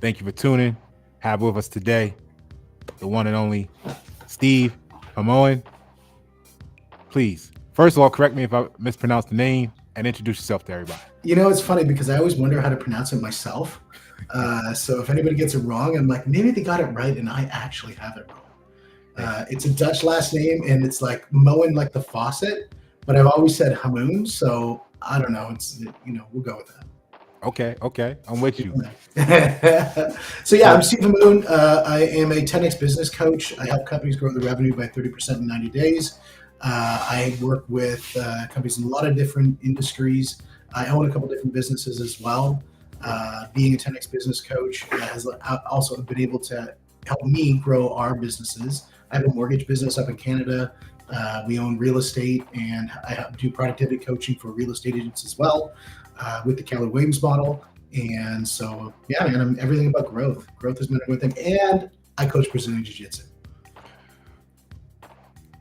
Thank you for tuning. Have with us today the one and only Steve Hamoen. Please, first of all, correct me if I mispronounce the name and introduce yourself to everybody. It's funny because I always wonder how to pronounce it myself. So if anybody gets it wrong, I'm like, maybe they got it right and I actually have it wrong. Hey, It's a Dutch last name and it's like Moen, like the faucet, but I've always said Hamoon. So I don't know. We'll go with that. okay, I'm with you. So yeah, I'm So, Steve Moon. I am a 10x business coach. I help companies grow their revenue by 30% in 90 days. I work with companies in a lot of different industries. I own a couple different businesses as well. Being a 10x business coach has also been able to help me grow our businesses. I have a mortgage business up in Canada. We own real estate, and I do productivity coaching for real estate agents as well with the Keller Williams model. And so, yeah, man, I'm everything about growth. Growth has been a good thing. And I coach Brazilian Jiu Jitsu.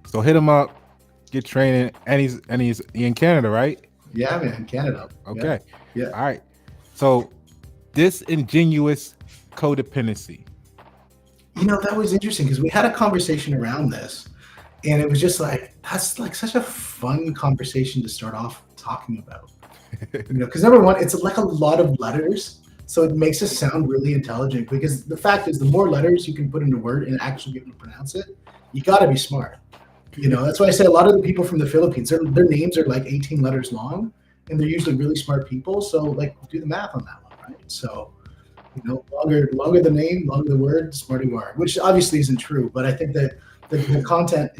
so hit him up, get training, and he's in Canada, right? Yeah, man, Canada. Yeah, Okay, yeah. all right. So, disingenuous codependency. That was interesting because we had a conversation around this, and it was just like, that's like such a fun conversation to start off talking about. Because number one, it's like a lot of letters. So it makes us sound really intelligent because the fact is, the more letters you can put in a word and actually be able to pronounce it, you got to be smart. That's why I say a lot of the people from the Philippines, their names are like 18 letters long, and they're usually really smart people. So like, do the math on that one, right? So longer the name, longer the word, smarter you are. Which obviously isn't true, but I think that the content,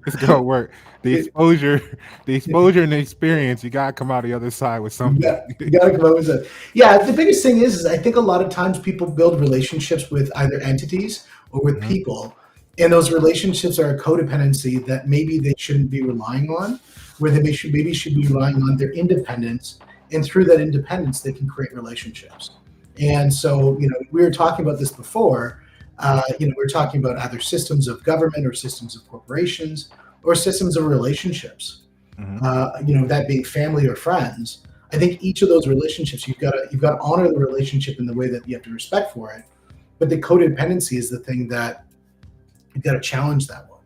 It's gonna work. The exposure, the exposure and the experience, you gotta come out the other side with something. You got to come up with it. Yeah, the biggest thing is I think a lot of times people build relationships with either entities or with Mhm. people, and those relationships are a codependency that maybe they shouldn't be relying on, where they maybe should be relying on their independence, and through that independence they can create relationships. And so, we were talking about this before. We were talking about either systems of government or systems of corporations or systems of relationships, Mhm. that being family or friends. I think each of those relationships you've got to honor the relationship in the way that you have to respect for it. But the codependency is the thing that you've got to challenge that one.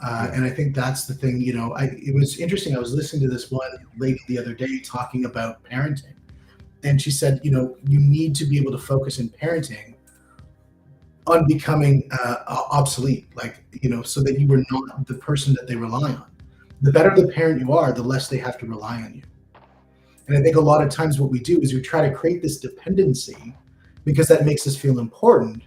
Yeah. And I think that's the thing. It was interesting. I was listening to this one lady the other day talking about parenting, and she said, you need to be able to focus in parenting on becoming obsolete, like so that you are not the person that they rely on. The better the parent you are, the less they have to rely on you. And I think a lot of times what we do is we try to create this dependency because that makes us feel important.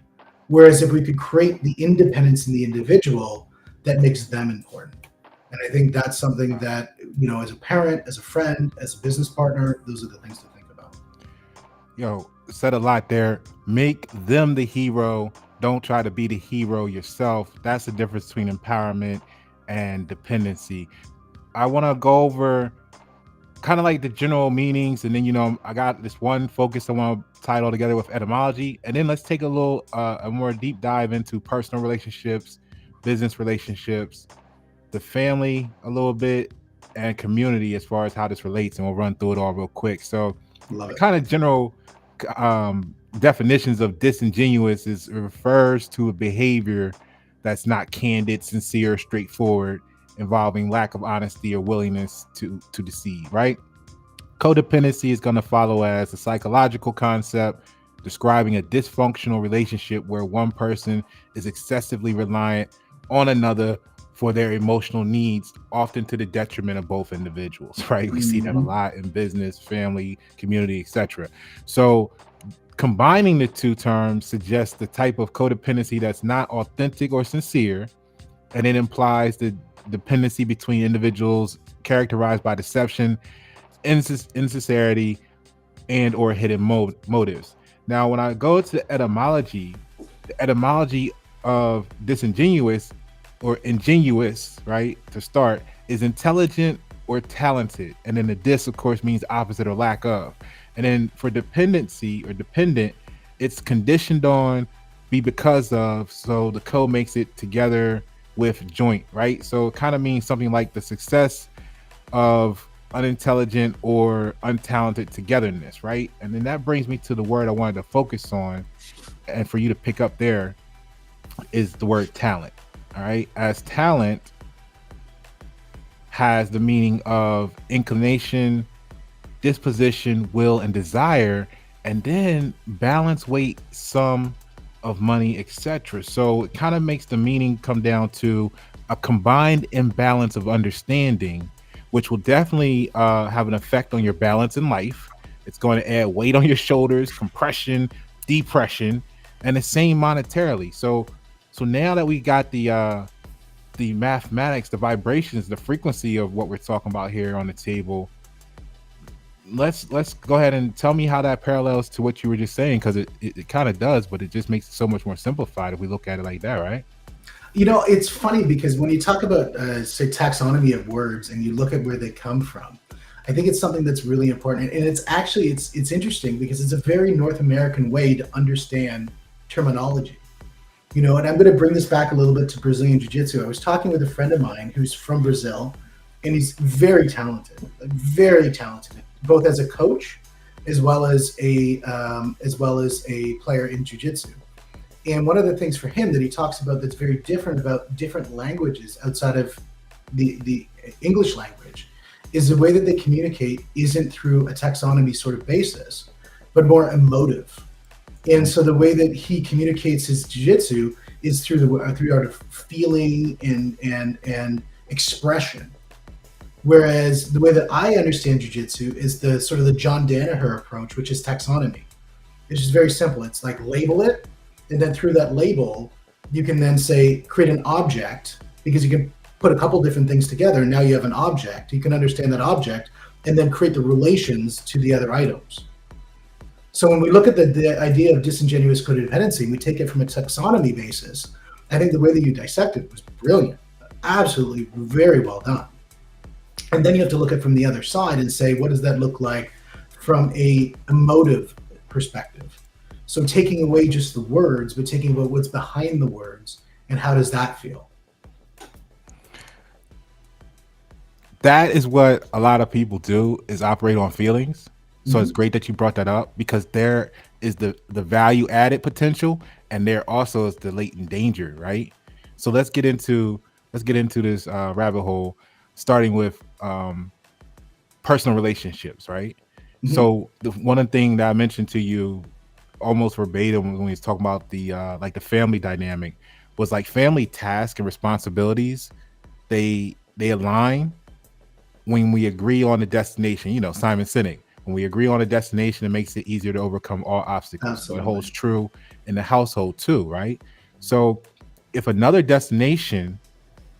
Whereas if we could create the independence in the individual, that makes them important. And I think that's something that, as a parent, as a friend, as a business partner, those are the things to think about. Said a lot there. Make them the hero. Don't try to be the hero yourself. That's the difference between empowerment and dependency. I want to go over kind of like the general meanings, and then I got this one focus I want to tie it all together with etymology, and then let's take a more deep dive into personal relationships, business relationships, the family a little bit, and community as far as how this relates, and we'll run through it all real quick. So Love the it. kind of general definitions of disingenuous is it refers to a behavior that's not candid, sincere, straightforward, involving lack of honesty or willingness to deceive, right? Codependency is going to follow as a psychological concept describing a dysfunctional relationship where one person is excessively reliant on another for their emotional needs, often to the detriment of both individuals, right? We see that a Hmm. lot in business, family, community, etc. So combining the two terms suggests the type of codependency that's not authentic or sincere, and it implies the dependency between individuals characterized by deception, insincerity, and or hidden motives. Now, when I go to the etymology of disingenuous or ingenuous, right, to start, is intelligent or talented. And then the dis, of course, means opposite or lack of. And then for dependency or dependent, it's conditioned on, be because of. So the code makes it together with joint, right? So it kind of means something like the success of unintelligent or untalented togetherness, right? And then that brings me to the word I wanted to focus on, and for you to pick up there, is the word talent. All right. As talent has the meaning of inclination, disposition, will, and desire, and then balance, weight, sum of money, etc. So it kind of makes the meaning come down to a combined imbalance of understanding, which will definitely have an effect on your balance in life. It's going to add weight on your shoulders, compression, depression, and the same monetarily. So now that we got the mathematics, the vibrations, the frequency of what we're talking about here on the table, let's go ahead and tell me how that parallels to what you were just saying, because it kind of does, but it just makes it so much more simplified if we look at it like that, right? It's funny because when you talk about, say, taxonomy of words and you look at where they come from, I think it's something that's really important. And it's actually, it's interesting because it's a very North American way to understand terminology. And I'm going to bring this back a little bit to Brazilian Jiu-Jitsu. I was talking with a friend of mine who's from Brazil, and he's very talented, both as a coach as well as a player in Jiu-Jitsu. And one of the things for him that he talks about that's very different about different languages outside of the English language is the way that they communicate isn't through a taxonomy sort of basis, but more emotive. And so the way that he communicates his jiu-jitsu is through the art of feeling and expression. Whereas the way that I understand jiu-jitsu is the sort of the John Danaher approach, which is taxonomy. It's just very simple. It's like label it, and then through that label, you can then say create an object, because you can put a couple different things together, and now you have an object. You can understand that object and then create the relations to the other items. So when we look at the idea of disingenuous codependency, we take it from a taxonomy basis. I think the way that you dissect it was brilliant, absolutely very well done. And then you have to look at it from the other side and say, what does that look like from a emotive perspective? So taking away just the words, but taking about what's behind the words, and how does that feel? That is what a lot of people do, is operate on feelings. So it's great that you brought that up, because there is the value added potential, and there also is the latent danger, right? So let's get into this rabbit hole, starting with personal relationships, right? So one of the things that I mentioned to you almost verbatim when we was talking about the like the family dynamic was like family tasks and responsibilities. They align when we agree on the destination. Simon Sinek. When we agree on a destination, it makes it easier to overcome all obstacles. Absolutely. So it holds true in the household too, right? So if another destination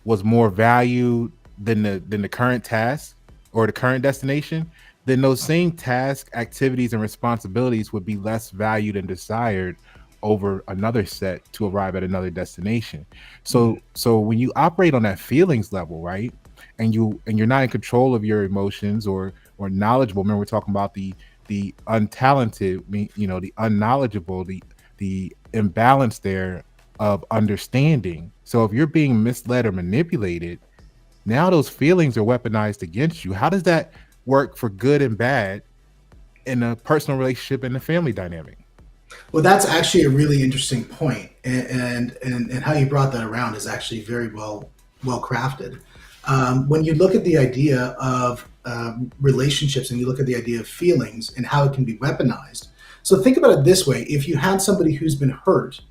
was more valued than the current task or the current destination, then those same tasks, activities, and responsibilities would be less valued and desired over another set to arrive at another destination. So when you operate on that feelings level, right, and you're not in control of your emotions or knowledgeable. Remember, we're talking about the untalented, the unknowledgeable, the imbalance there of understanding. So if you're being misled or manipulated, now those feelings are weaponized against you. How does that work for good and bad in a personal relationship and the family dynamic? Well, that's actually a really interesting point, and how you brought that around is actually very well crafted. When you look at the idea of relationships, and you look at the idea of feelings and how it can be weaponized. So think about it this way: if you had somebody who's been hurt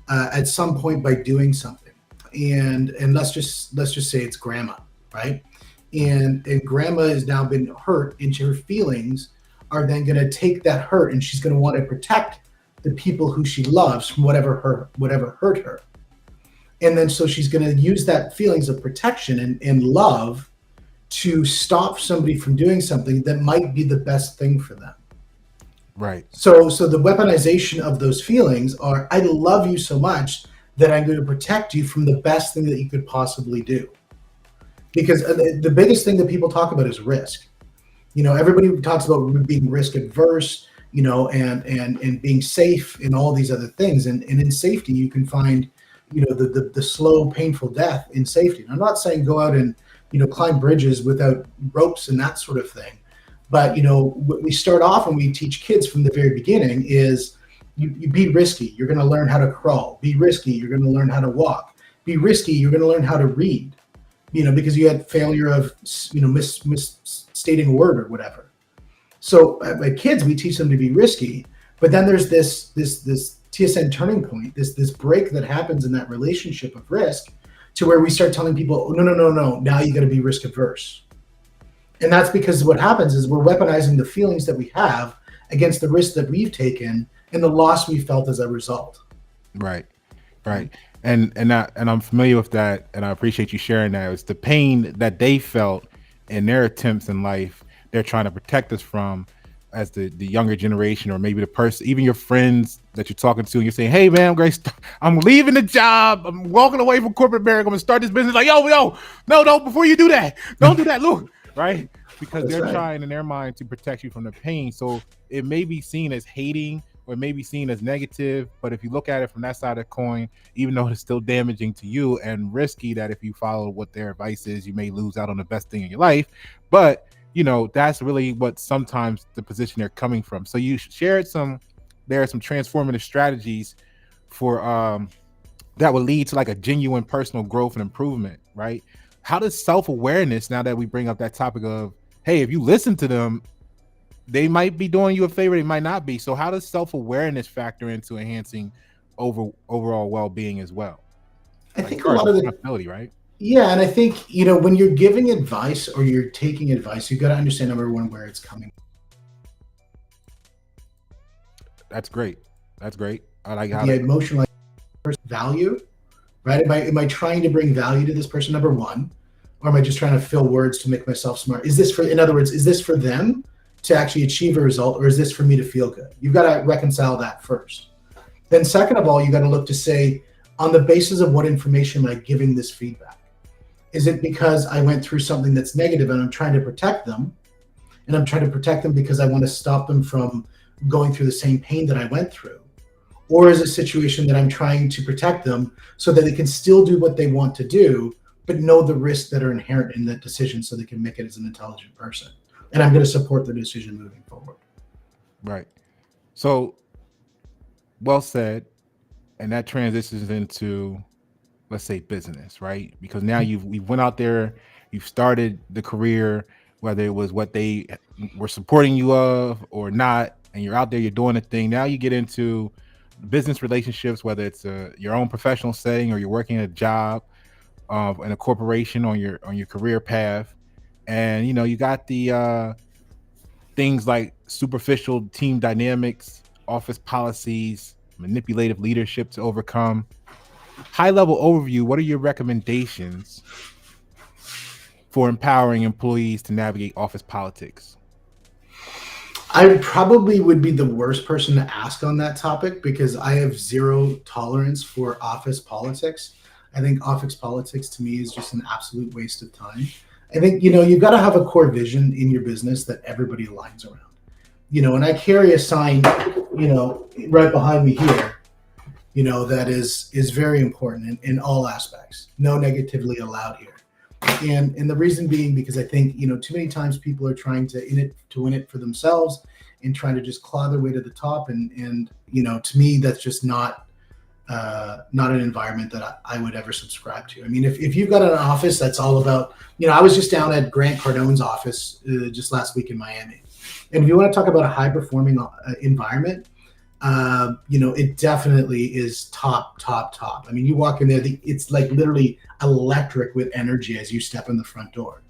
at some point by doing something, and let's just say it's grandma, right? And grandma has now been hurt, and her feelings are then going to take that hurt, and she's going to want to protect the people who she loves from whatever hurt her. And then so she's going to use that feelings of protection and love to stop somebody from doing something that might be the best thing for them. Right. So the weaponization of those feelings are, I love you so much that I'm going to protect you from the best thing that you could possibly do. Because the biggest thing that people talk about is risk. Everybody talks about being risk adverse, and being safe and all these other things. And in safety, you can find, the slow, painful death in safety. And I'm not saying go out and climb bridges without ropes and that sort of thing. But what we start off and we teach kids from the very beginning is you be risky. You're going to learn how to crawl. Be risky. You're going to learn how to walk. Be risky. You're going to learn how to read. Because you had failure of misstating a word or whatever. So at kids, we teach them to be risky, but then there's this TSN turning point, this break that happens in that relationship of risk, to where we start telling people, oh, no, now you got to be risk averse. And that's because what happens is we're weaponizing the feelings that we have against the risk that we've taken and the loss we felt as a result. Right. And I'm familiar with that, and I appreciate you sharing that. It's the pain that they felt in their attempts in life they're trying to protect us from as the younger generation, or maybe the person, even your friends that you're talking to, and you're saying, hey man, I'm leaving the job, I'm walking away from corporate America, I'm gonna start this business. Like, yo, no, before you do that, don't do that, look, right? Because they're trying in their mind to protect you from the pain. So it may be seen as hating, or it may be seen as negative, but if you look at it from that side of the coin, even though it's still damaging to you and risky, that if you follow what their advice is, you may lose out on the best thing in your life. But that's really what sometimes the position they're coming from. So you shared there are some transformative strategies for that will lead to like a genuine personal growth and improvement, right? How does self-awareness, now that we bring up that topic of, hey, if you listen to them, they might be doing you a favor, they might not be. So how does self-awareness factor into enhancing overall well-being as well? I think a lot of accountability, right? Yeah, and I think, when you're giving advice or you're taking advice, you've got to understand, number one, where it's coming. That's great. I like how the emotional value, right? Am I trying to bring value to this person, number one, or am I just trying to fill words to make myself smart? In other words, is this for them to actually achieve a result, or is this for me to feel good? You've got to reconcile that first. Then second of all, you got to look to say, on the basis of what information am I giving this feedback? Is it because I went through something that's negative and I'm trying to protect them? And I'm trying to protect them because I want to stop them from going through the same pain that I went through? Or is it a situation that I'm trying to protect them so that they can still do what they want to do, but know the risks that are inherent in that decision so they can make it as an intelligent person? And I'm going to support their decision moving forward. Right. So, well said. And that transitions into, let's say, business, right? Because now we went out there, you've started the career, whether it was what they were supporting you of or not, and you're out there, you're doing a thing. Now you get into business relationships, whether it's your own professional setting or you're working a job in a corporation on your career path, and you got the things like superficial team dynamics, office policies, manipulative leadership to overcome. High level overview, what are your recommendations for empowering employees to navigate office politics? I probably would be the worst person to ask on that topic because I have zero tolerance for office politics. I think office politics to me is just an absolute waste of time. I think, you've got to have a core vision in your business that everybody aligns around. And I carry a sign, right behind me here, that is very important in all aspects. No negatively allowed here. And the reason being because I think, too many times people are trying to win it for themselves and trying to just claw their way to the top. And to me, that's just not an environment that I would ever subscribe to. I mean, if you've got an office that's all about, I was just down at Grant Cardone's office just last week in Miami. And if you want to talk about a high performing environment, it definitely is top. I mean, you walk in there, it's like literally electric with energy as you step in the front door.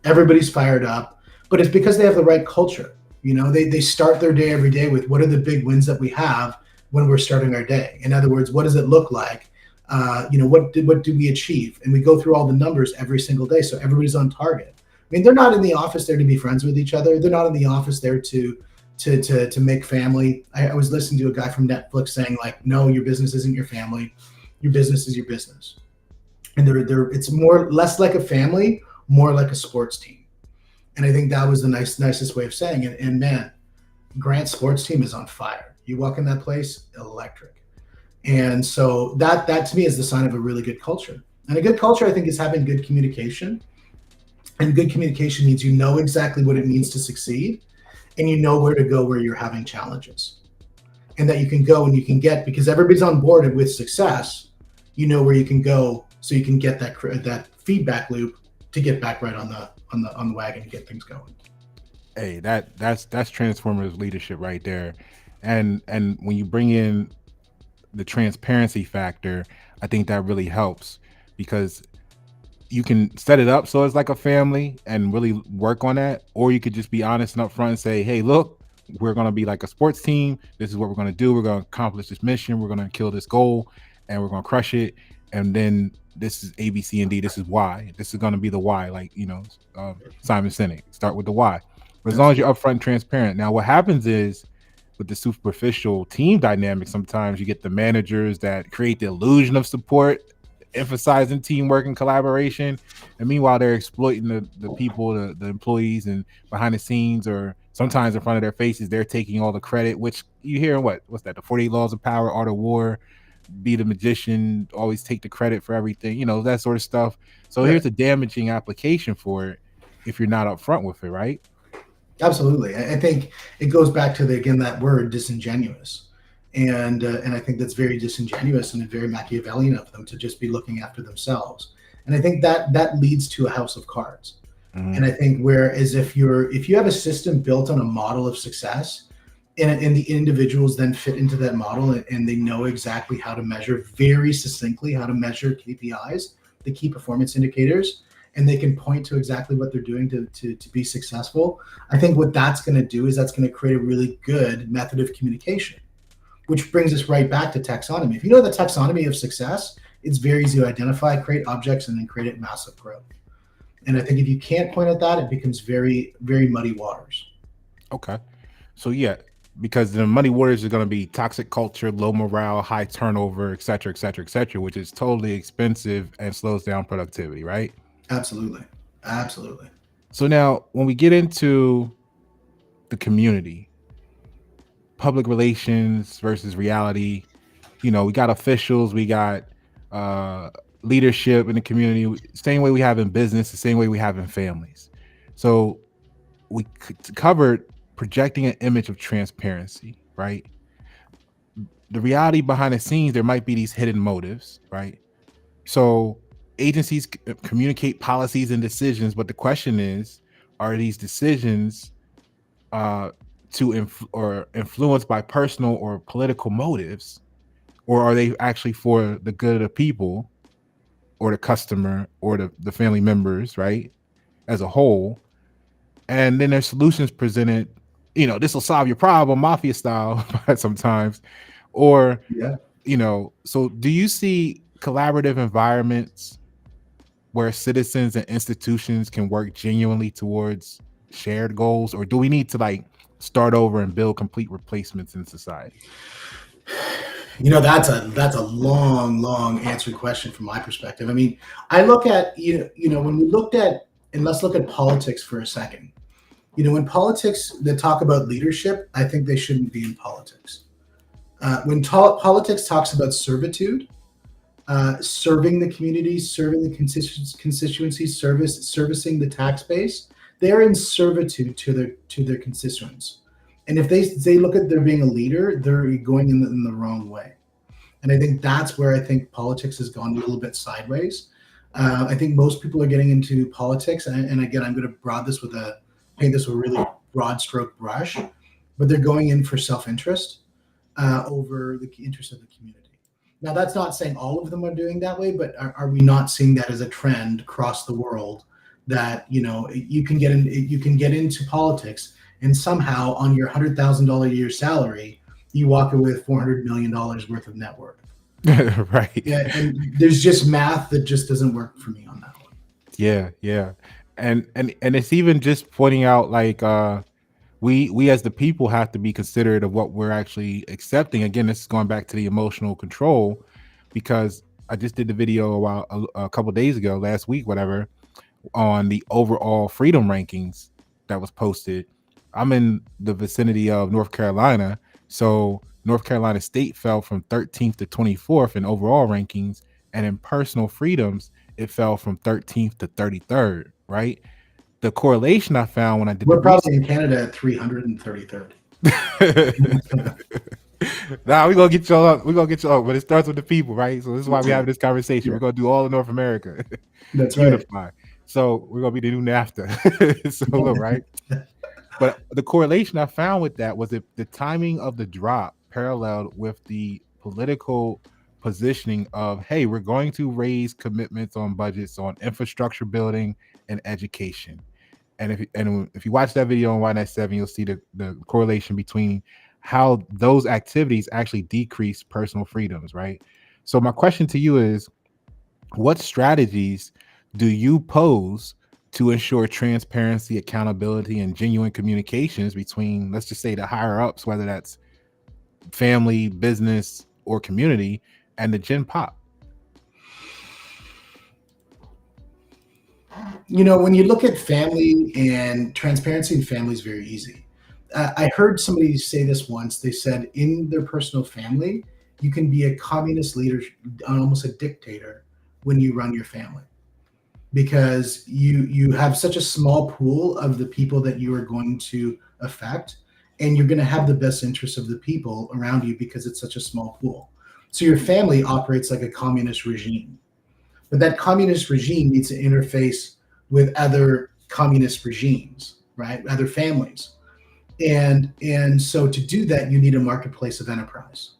Everybody's fired up, but it's because they have the right culture. They start their day every day with, what are the big wins that we have when we're starting our day? In other words, what does it look like? What did we achieve? And we go through all the numbers every single day, so everybody's on target. I mean, they're not in the office there to be friends with each other. They're not in the office there to make family. I was listening to a guy from Netflix saying, like, no, your business isn't your family. Your business is your business. And it's less like a family, more like a sports team. And I think that was the nicest way of saying it. And man, Grant's sports team is on fire. You walk in that place, electric. And so that to me is the sign of a really good culture. And a good culture, I think, is having good communication. And good communication means you know exactly what it means to succeed, and you know where to go where you're having challenges, and that you can go and you can get, because everybody's on board with success. You know where you can go, so you can get that feedback loop to get back right on the wagon and get things going. Hey, that's transformative leadership right there. And when you bring in the transparency factor, I think that really helps because you can set it up so it's like a family and really work on that, or you could just be honest and upfront and say, "Hey, look, we're gonna be like a sports team. This is what we're gonna do. We're gonna accomplish this mission. We're gonna kill this goal, and we're gonna crush it. And then this is A, B, C, and D. This is why. This is gonna be the why. Like Simon Sinek. Start with the why. But as long as Absolutely. you're upfront and transparent. Now, what happens is with the superficial team dynamic, sometimes you get the managers that create the illusion of support, emphasizing teamwork and collaboration, and meanwhile they're exploiting the people, the employees, and behind the scenes or sometimes in front of their faces they're taking all the credit, which you hear in what's that, the 48 laws of power, art of war, be the magician, always take the credit for everything, that sort of stuff. So Right. here's a damaging application for it if you're not upfront with it, right? Absolutely. I think it goes back to again that word disingenuous, and I think that's very disingenuous and very Machiavellian of them to just be looking after themselves. And I think that leads to a house of cards. Mm-hmm. And I think whereas if you have a system built on a model of success, and the individuals then fit into that model, and they know exactly how to measure very succinctly how to measure KPIs, the key performance indicators, and they can point to exactly what they're doing to be successful. I think what that's going to do is that's going to create a really good method of communication, which brings us right back to taxonomy. If you know the taxonomy of success, it's very easy to identify, create objects, and then create it massive growth. And I think if you can't point at that, it becomes very, very muddy waters. Okay. So yeah, because the money waters are going to be toxic culture, low morale, high turnover, et cetera, et cetera, et cetera, which is totally expensive and slows down productivity, right? Absolutely. Absolutely. So now when we get into the community, public relations versus reality, we got officials, we got uh leadership in the community, same way we have in business, the same way we have in families. So we covered projecting an image of transparency, right? The reality behind the scenes, there might be these hidden motives, right? So agencies communicate policies and decisions, but the question is, are these decisions uh, or influenced by personal or political motives, or are they actually for the good of the people or the customer or the family members, right, as a whole? And then there's solutions presented. This will solve your problem, mafia style, sometimes, or Yeah. so do you see collaborative environments where citizens and institutions can work genuinely towards shared goals, or do we need to like start over and build complete replacements in society? That's a long answered question from my perspective. I mean, I look at when we looked at, and let's look at politics for a second. In politics that talk about leadership, I think they shouldn't be in politics. When politics talks about servitude, serving the community, serving the constituency, servicing the tax base, they're in servitude to their constituents. And if they look at there being a leader, they're going in the wrong way. And I think that's where I think politics has gone a little bit sideways. I think most people are getting into politics, and again, I'm going to paint this with a really broad stroke brush, but they're going in for self-interest over the interest of the community. Now, that's not saying all of them are doing that way, but are we not seeing that as a trend across the world? That you can get into politics, and somehow on your $100,000 a year salary, you walk away with $400 million worth of net worth. Right. Yeah, and there's just math that just doesn't work for me on that one. Yeah. And it's even just pointing out like we as the people have to be considerate of what we're actually accepting. Again, this is going back to the emotional control, because I just did the video a couple days ago, last week, whatever, on the overall freedom rankings that was posted. I'm in the vicinity of North Carolina. So North Carolina State fell from 13th to 24th in overall rankings. And in personal freedoms, it fell from 13th to 33rd, right? the correlation I found when I did the We're probably research. in Canada at 333rd. Nah, we're gonna get y'all up. We're gonna get y'all up, but it starts with the people, right? So this is why we have this conversation. Yeah, We're gonna do all of North America. that's right. Unify. So we're gonna be the new NAFTA. So look, right? But the correlation I found with that was that the timing of the drop paralleled with the political positioning of, hey, we're going to raise commitments on budgets on infrastructure building and education. And if you watch that video on Y97, you'll see the correlation between how those activities actually decrease personal freedoms, right? So my question to you is, what strategies do you pose to ensure transparency, accountability, and genuine communications between, let's just say, the higher ups, whether that's family, business, or community, and the Gen Pop? When you look at family and transparency in family is very easy. I heard somebody say this once. They said in their personal family, you can be a communist leader, almost a dictator, when you run your family, because you have such a small pool of the people that you are going to affect, and you're going to have the best interests of the people around you because it's such a small pool. So your family operates like a communist regime, but that communist regime needs to interface with other communist regimes, right? Other families. And so to do that, you need a marketplace of enterprise.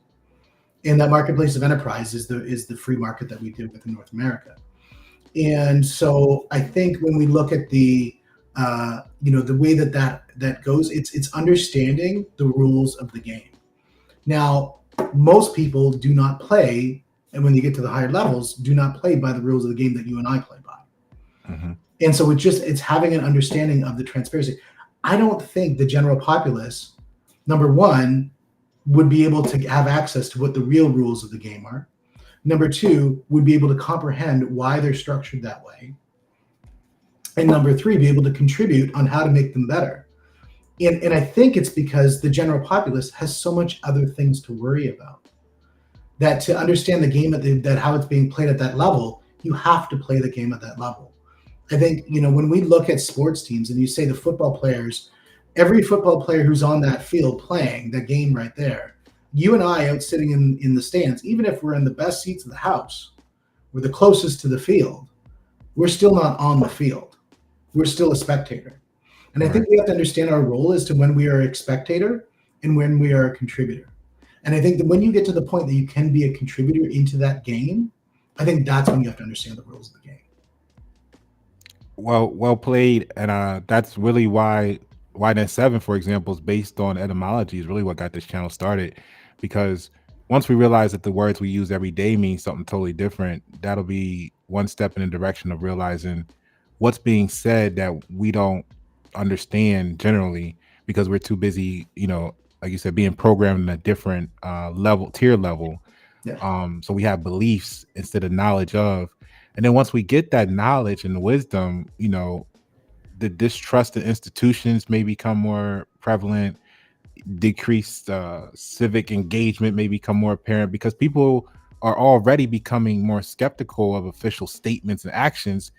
And that marketplace of enterprise is the free market that we deal with in North America. And so I think when we look at the the way that goes, it's understanding the rules of the game. Now, most people do not play, and when you get to the higher levels, do not play by the rules of the game that you and I play by. Mm-hmm. And so it's having an understanding of the transparency. I don't think the general populace, number one, would be able to have access to what the real rules of the game are. Number two, would be able to comprehend why they're structured that way. And number three, be able to contribute on how to make them better. And I think it's because the general populace has so much other things to worry about, that to understand the game that how it's being played at that level, you have to play the game at that level. I think, when we look at sports teams and you say the football players, every football player who's on that field playing that game right there, you and I out sitting in the stands, even if we're in the best seats of the house, we're the closest to the field, we're still not on the field. We're still a spectator. And I think we have to understand our role as to when we are a spectator and when we are a contributor. And I think that when you get to the point that you can be a contributor into that game, I think that's when you have to understand the rules of the game. Well played. And that's really why Y97, for example, is based on etymology, is really what got this channel started. Because once we realize that the words we use every day mean something totally different, that'll be one step in the direction of realizing what's being said that we don't understand generally, because we're too busy, like you said, being programmed in a different tier level. Yeah. So we have beliefs instead of knowledge of. And then once we get that knowledge and wisdom, the distrust in institutions may become more prevalent. Decreased civic engagement may become more apparent, because people are already becoming more skeptical of official statements and actions.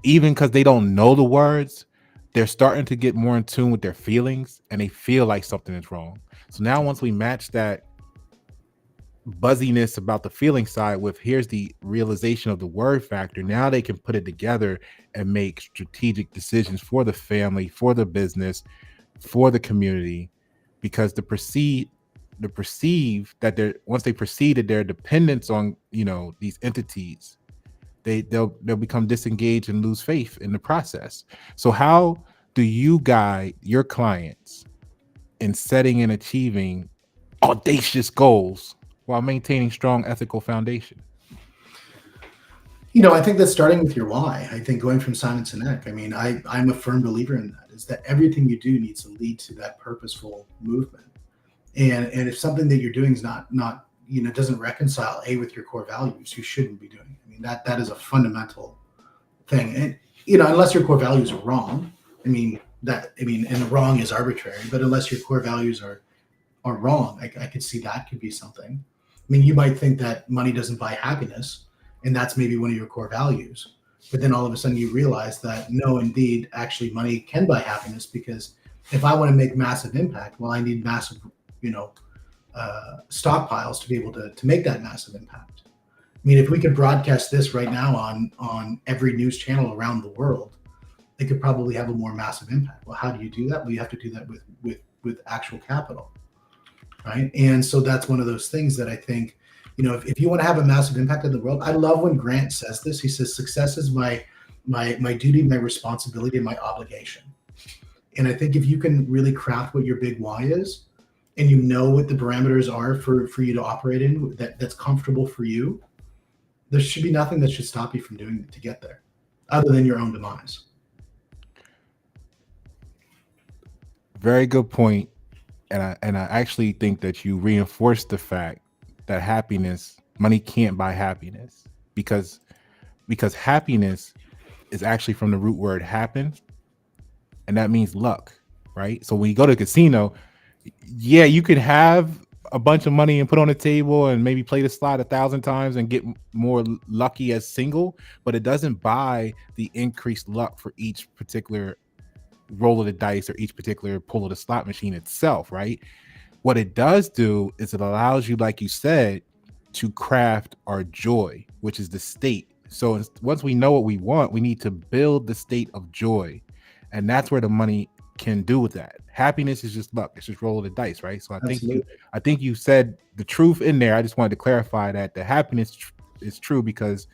Even because they don't know the words, they're starting to get more in tune with their feelings, and they feel like something is wrong. So now once we match that buzziness about the feeling side with here's the realization of the word factor, now they can put it together and make strategic decisions for the family, for the business, for the community, because the perceive that once they perceive that their dependence on these entities, they'll become disengaged and lose faith in the process. So how do you guide your clients in setting and achieving audacious goals while maintaining strong ethical foundation? I think that's starting with your why. I think going from Simon Sinek, I'm a firm believer in that, is that everything you do needs to lead to that purposeful movement. And if something that you're doing is not doesn't reconcile with your core values, you shouldn't be doing it. That is a fundamental thing. And unless your core values are wrong, and the wrong is arbitrary, but unless your core values are wrong, I could see that could be something. You might think that money doesn't buy happiness, and that's maybe one of your core values. But then all of a sudden you realize that no, indeed, actually money can buy happiness, because if I want to make massive impact, well, I need massive, you know, stockpiles to be able to make that massive impact. I mean, if we could broadcast this right now on every news channel around the world, it could probably have a more massive impact. Well, how do you do that? Well, you have to do that with actual capital, right? And so that's one of those things that I think, you know, if you want to have a massive impact in the world, I love when Grant says this. He says, "Success is my duty, my responsibility, and my obligation." And I think if you can really craft what your big why is, and you know what the parameters are for you to operate in, that's comfortable for you, there should be nothing that should stop you from doing to get there, other than your own demise. Very good point. And I actually think that you reinforced the fact that money can't buy happiness, because happiness is actually from the root word happen, and that means luck, right? So when you go to a casino, yeah, you could have a bunch of money and put on the table and maybe play the slot 1,000 times and get more lucky as single, but it doesn't buy the increased luck for each particular roll of the dice or each particular pull of the slot machine itself, right? What it does do is it allows you, like you said, to craft our joy, which is the state. So once we know what we want, we need to build the state of joy. And that's where the money can do with that. Happiness is just luck. It's just roll of the dice, right? So I think you said the truth in there. I just wanted to clarify that the happiness is true because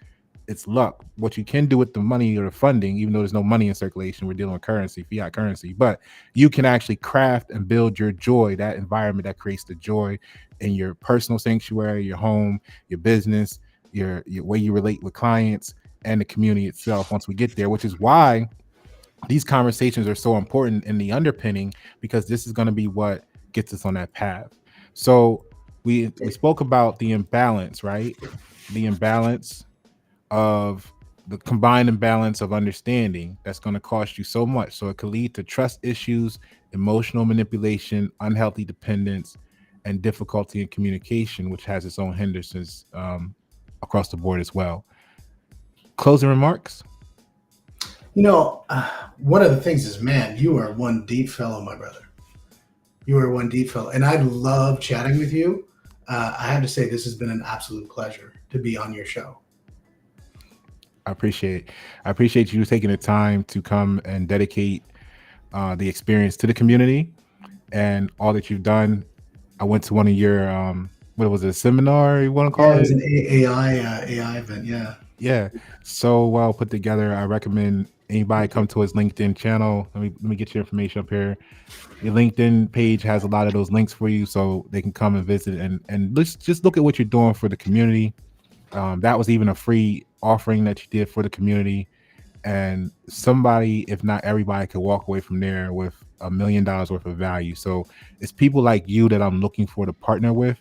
it's luck. What you can do with the money or the funding, even though there's no money in circulation, we're dealing with currency, fiat currency, but you can actually craft and build your joy, that environment that creates the joy in your personal sanctuary, your home, your business, your way you relate with clients, and the community itself once we get there, which is why these conversations are so important in the underpinning, because this is going to be what gets us on that path. So we spoke about the imbalance, right? The imbalance of the combined imbalance of understanding that's going to cost you so much. So it could lead to trust issues, emotional manipulation, unhealthy dependence, and difficulty in communication, which has its own hindrances across the board as well. Closing remarks? You know, one of the things is, man, you are one deep fellow, my brother. You are one deep fellow. And I love chatting with you. I have to say, this has been an absolute pleasure to be on your show. I appreciate you taking the time to come and dedicate the experience to the community and all that you've done. I went to one of your what was it, a seminar you want to call Yeah, it it? was an AI event. Yeah. Yeah, so well put together. I recommend anybody come to his LinkedIn channel. Let me get your information up here. Your LinkedIn page has a lot of those links for you, so they can come and visit and let's just look at what you're doing for the community. That was even a free offering that you did for the community, and somebody, if not everybody, could walk away from there with $1 million worth of value. So it's people like you that I'm looking for to partner with,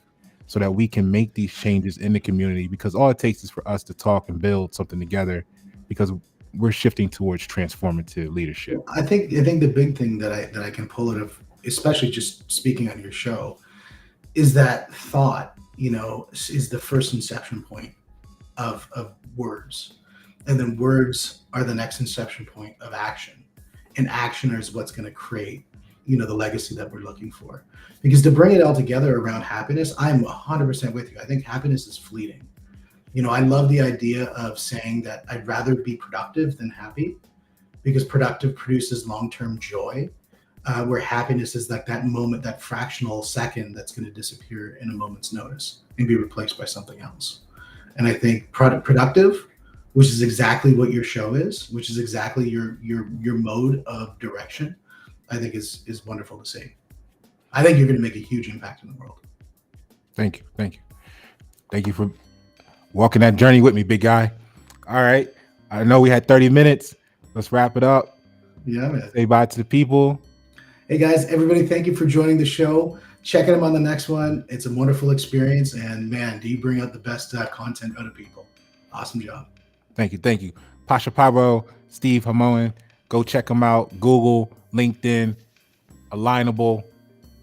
so that we can make these changes in the community, because all it takes is for us to talk and build something together, because we're shifting towards transformative leadership. I think the big thing that I can pull it of, especially just speaking on your show, is that thought, you know, is the first inception point of words. And then words are the next inception point of action. And action is what's going to create, you know, the legacy that we're looking for. Because to bring it all together around happiness, I'm 100% with you. I think happiness is fleeting. You know, I love the idea of saying that I'd rather be productive than happy, because productive produces long-term joy, where happiness is like that moment, that fractional second that's going to disappear in a moment's notice and be replaced by something else. And I think productive, which is exactly what your show is, which is exactly your mode of direction, I think is wonderful to see. I think you're going to make a huge impact in the world. Thank you for walking that journey with me, big guy. All right, I know we had 30 minutes. Let's wrap it up. Yeah, man. Say bye to the people. Hey guys, everybody, thank you for joining the show. Checking them on the next one. It's a wonderful experience, and man, do you bring out the best content out of people. Awesome job. Thank you. Pasha Paroh, Steve Hamoen. Go check him out. Google, LinkedIn, Alignable,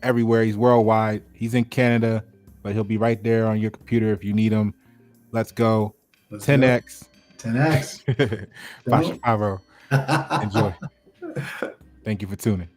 everywhere. He's worldwide. He's in Canada, but he'll be right there on your computer if you need him. Let's go. Let's 10x. go. 10x. Pasha Paroh. Don't. Enjoy. Thank you for tuning.